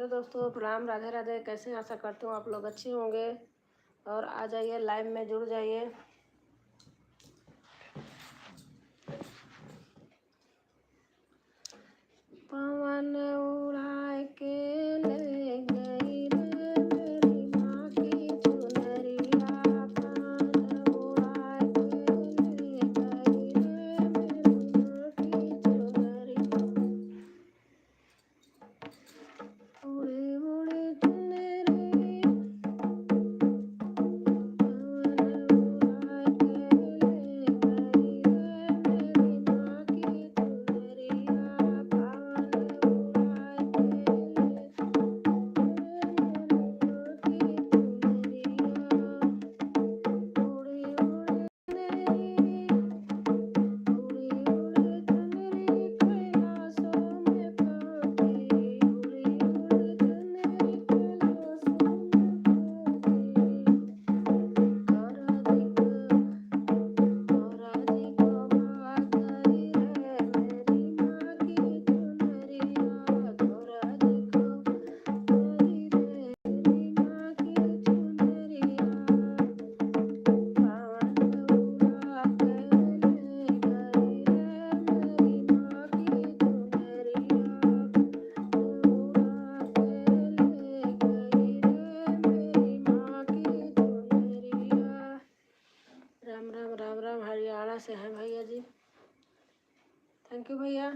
दोस्तों, प्रणाम, राधे राधे। कैसे हैं? आशा करती हूँ आप लोग अच्छे होंगे और आ जाइए, लाइव में जुड़ जाइए। पवन उड़ा के ले गई रे मेरी माँ की चुनरिया, पवन उड़ा के ले गई रे मेरी माँ की चुनरिया, उड़ी उड़ी चुनरी, पवन उड़ा के ले गई रे मेरी माँ की चुनरिया, पवन उड़ा के ले राम राम। हरियाणा से हैं भैया जी। थैंक यू भैया।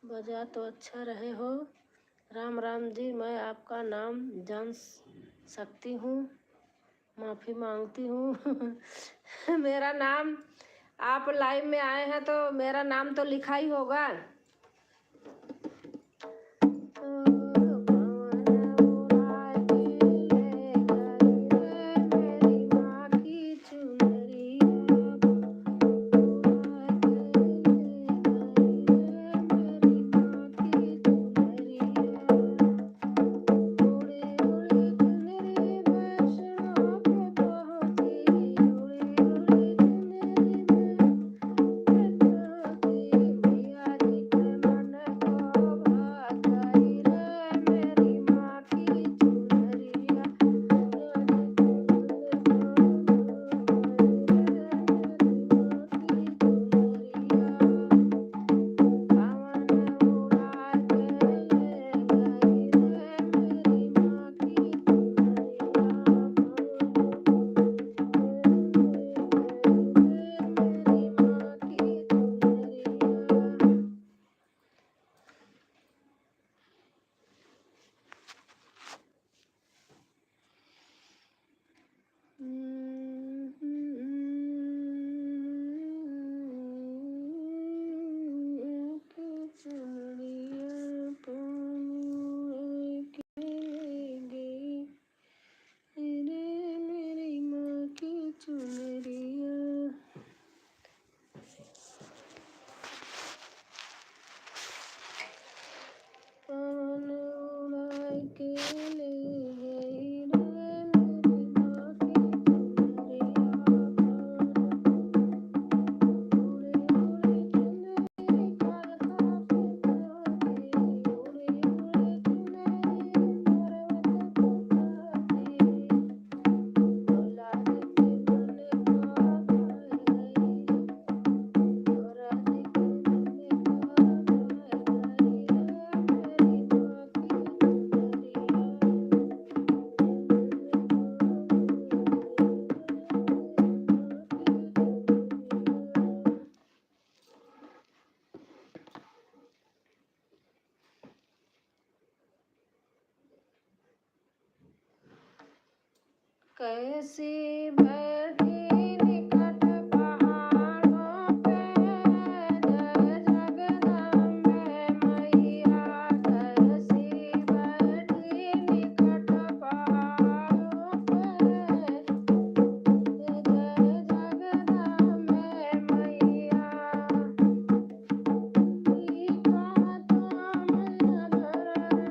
बजा तो अच्छा रहे हो। राम राम जी, मैं आपका नाम जान सकती हूँ? माफ़ी मांगती हूँ। मेरा नाम, आप लाइव में आए हैं तो मेरा नाम तो लिखा ही होगा। कैसी बैठी निकट पहाड़ों पे, जय जगदम्बे मैया। कैसी बैठी निकट पहाड़ों पे, जय जगदम्बे मैया। टीका तो मैं धर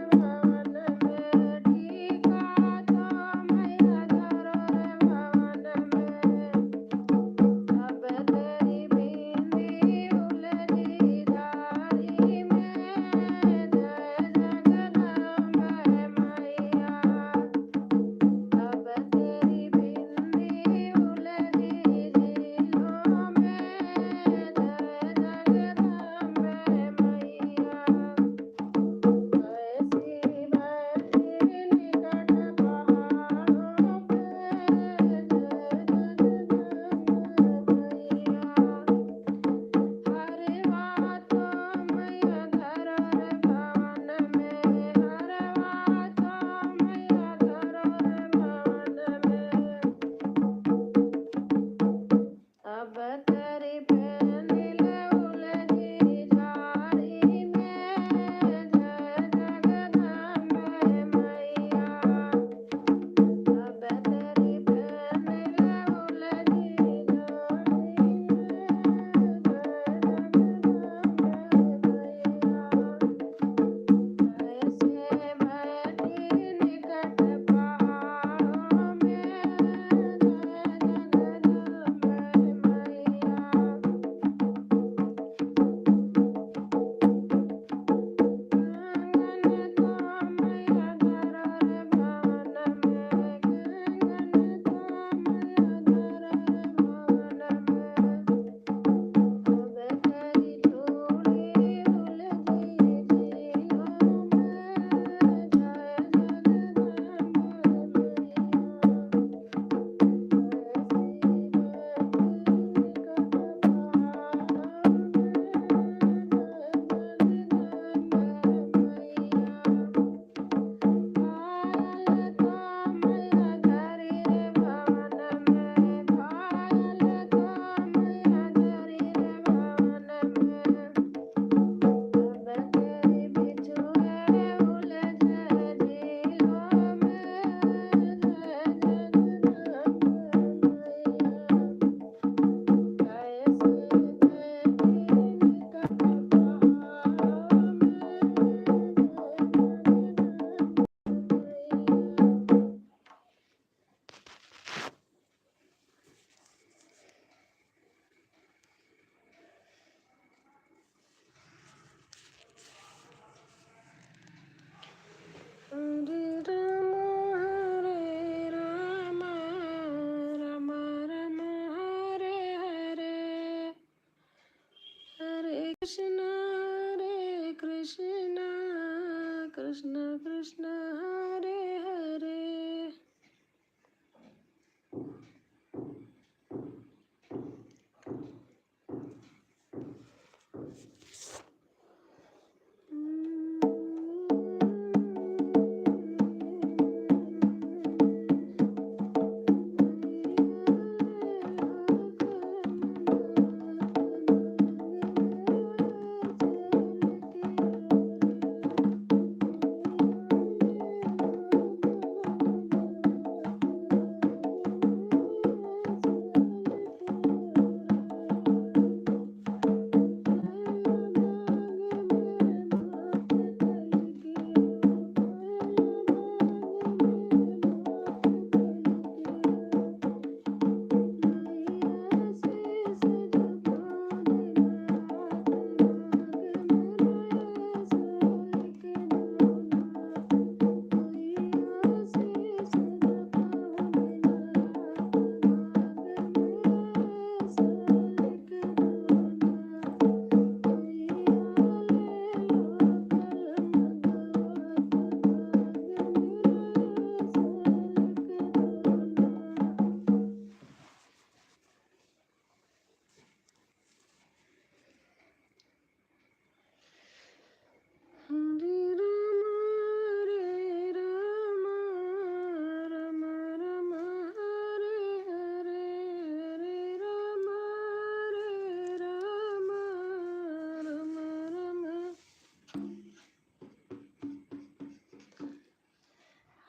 कृष्ण कृष्ण हरे हरे।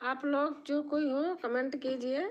आप लोग जो कोई हो कमेंट कीजिए।